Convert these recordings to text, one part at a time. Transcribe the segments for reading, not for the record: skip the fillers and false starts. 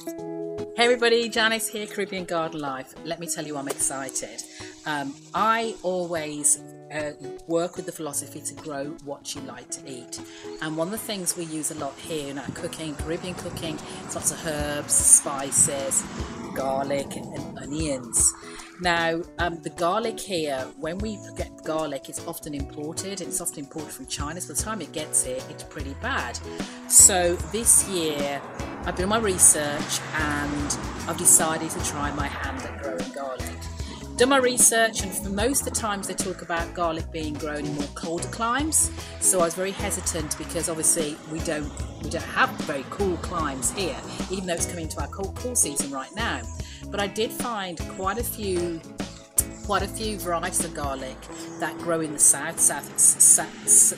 Hey everybody, Janice here, Caribbean Garden Life. Let me tell you, I'm excited. I always work with the philosophy to grow what you like to eat. And one of the things we use a lot here in our cooking, Caribbean cooking, is lots of herbs, spices, garlic and onions. Now, the garlic here, when we get garlic, it's often imported. It's often imported from China, so by the time it gets here, it's pretty bad. So this year, I've done my research and I've decided to try my hand at growing garlic. Done my research, and for most of the times they talk about garlic being grown in more colder climes. So I was very hesitant because obviously we don't have very cool climes here, even though it's coming into our cool season right now. But I did find quite a few varieties of garlic that grow in the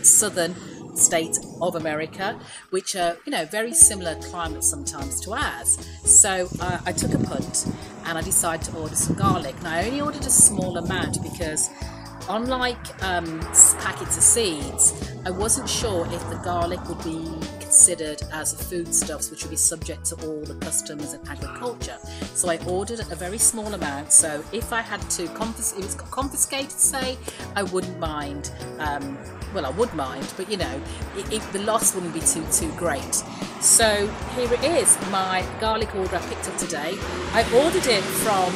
southern states of America, which are, very similar climates sometimes to ours. So I took a punt and I decided to order some garlic. Now I only ordered a small amount because, unlike packets of seeds, I wasn't sure if the garlic would be considered as foodstuffs, which would be subject to all the customs and agriculture. So I ordered a very small amount. So if I had to confiscate, say, I wouldn't mind. Well, I would mind, but the loss wouldn't be too great. So here it is, my garlic order I picked up today. I ordered it from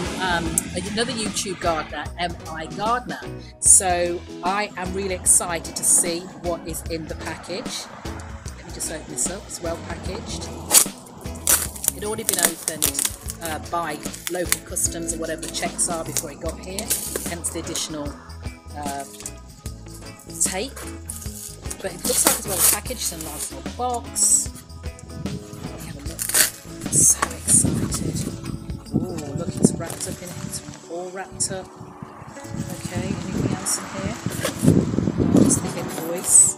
another YouTube gardener, MI Gardener. So I am really excited to see what is in the package. Let me just open this up. It's well packaged. It had already been opened by local customs or whatever the checks are before it got here, hence the additional tape. But it looks like it's well packaged in a nice little box. Let me have a look. I'm so excited. Oh, look, it's wrapped up in it. It's all wrapped up. Okay, anything else in here? Oh, just a bit voice.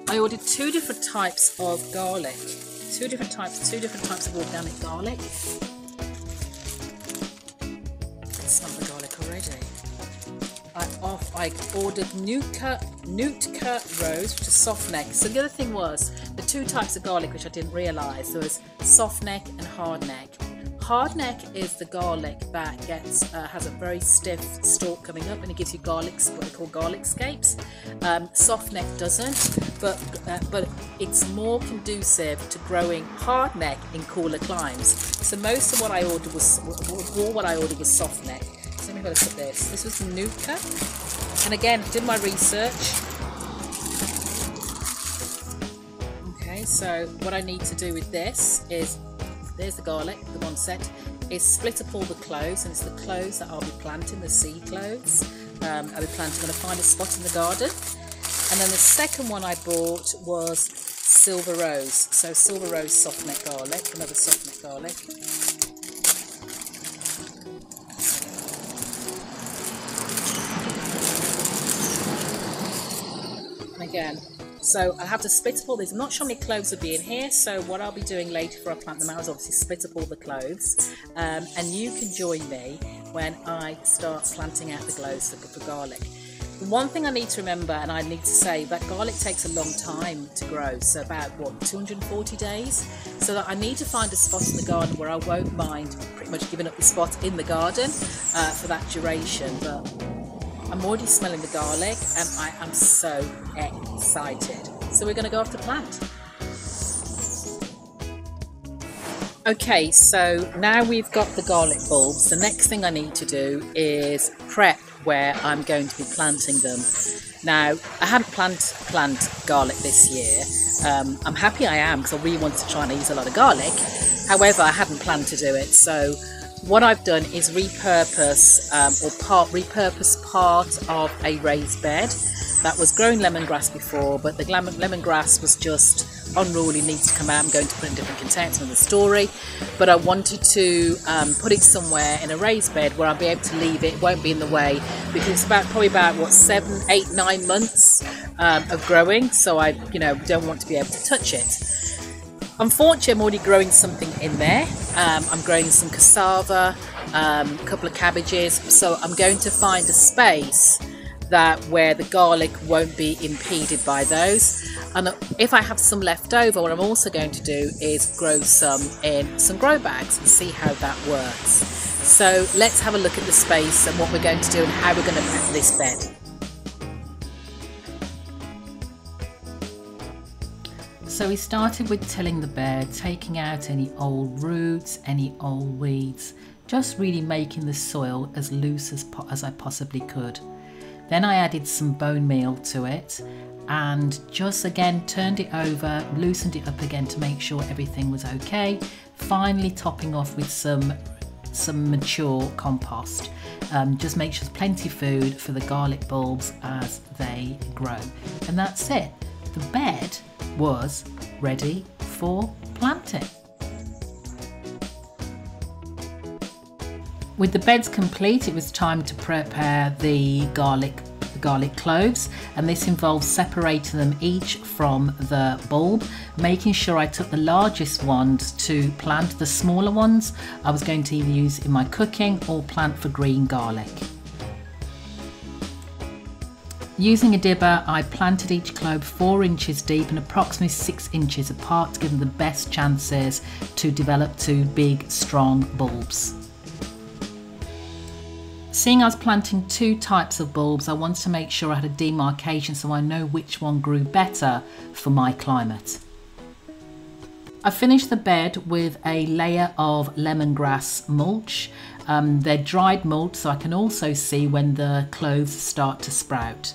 I ordered two different types of garlic. Two different types of organic garlic. Smell the garlic already. I ordered Nootka Rose, which is soft neck. So the other thing was the two types of garlic, which I didn't realise. There was soft neck and hard neck. Hard neck is the garlic that has a very stiff stalk coming up, and it gives you garlics, what they call garlic scapes. Soft neck doesn't, but it's more conducive to growing hard neck in cooler climes. So most of what I ordered was soft neck. So let me have a look at this. This was Nootka, and again, did my research. Okay, so what I need to do with this is, there's the garlic, the one set, is split up all the cloves, and it's the cloves that I'll be planting, the seed cloves. I'm going to find a spot in the garden. And then the second one I bought was Silver Rose. So Silver Rose soft neck garlic, another soft neck garlic. And again, so I'll have to split up all these. I'm not sure how many cloves will be in here, so what I'll be doing later before I plant them out is obviously split up all the cloves. And you can join me when I start planting out the cloves for garlic. The one thing I need to remember, and I need to say, that garlic takes a long time to grow, so about 240 days. So that I need to find a spot in the garden where I won't mind pretty much giving up the spot in the garden for that duration. But I'm already smelling the garlic and I am so excited. So we're going to go off the plant. Okay, so now we've got the garlic bulbs. The next thing I need to do is prep where I'm going to be planting them. Now, I haven't planted garlic this year. I'm happy I am, because I really wanted to try and use a lot of garlic. However, I hadn't planned to do it. So what I've done is repurpose part of a raised bed that was growing lemongrass before, but the lemongrass was just unruly, needs to come out. I'm going to put it in different containers in the story, but I wanted to put it somewhere in a raised bed where I'll be able to leave it. It won't be in the way, because it's probably about 7, 8, 9 months of growing, so I don't want to be able to touch it. Unfortunately, I'm already growing something in there. I'm growing some cassava, a couple of cabbages, so I'm going to find a space that where the garlic won't be impeded by those. And if I have some left over, what I'm also going to do is grow some in some grow bags and see how that works. So let's have a look at the space and what we're going to do and how we're going to prep this bed. So we started with tilling the bed, taking out any old roots, any old weeds, just really making the soil as loose as I possibly could. Then I added some bone meal to it and just again turned it over, loosened it up again to make sure everything was okay. Finally topping off with some mature compost. Just make sure there's plenty of food for the garlic bulbs as they grow. And that's it. The bed was ready for planting. With the beds complete, it was time to prepare the garlic cloves, and this involves separating them each from the bulb, making sure I took the largest ones to plant. The smaller ones I was going to either use in my cooking or plant for green garlic. Using a dibber, I planted each clove 4 inches deep and approximately 6 inches apart to give them the best chances to develop to big, strong bulbs. Seeing I was planting 2 types of bulbs, I wanted to make sure I had a demarcation so I know which one grew better for my climate. I finished the bed with a layer of lemongrass mulch. They're dried mulch, so I can also see when the cloves start to sprout.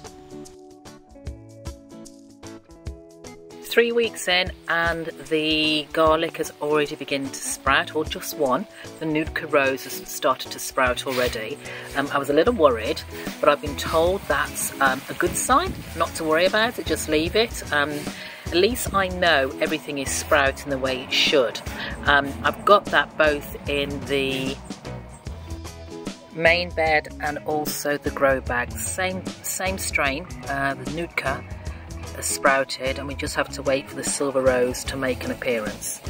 3 weeks in and the garlic has already begun to sprout, or just one. The Nootka Rose has started to sprout already. I was a little worried, but I've been told that's a good sign, not to worry about it, just leave it. At least I know everything is sprouting the way it should. I've got that both in the main bed and also the grow bags. Same strain, the Nootka has sprouted, and we just have to wait for the Silver Rose to make an appearance.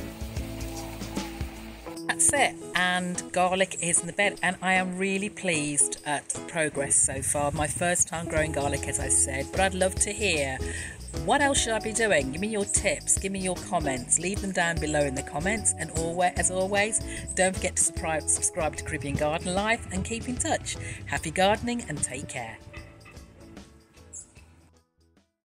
That's it, and garlic is in the bed, and I am really pleased at the progress so far. My first time growing garlic, as I said, but I'd love to hear what else should I be doing. Give me your tips, give me your comments, leave them down below in the comments, and as always, don't forget to subscribe to Caribbean Garden Life and keep in touch. Happy gardening and take care.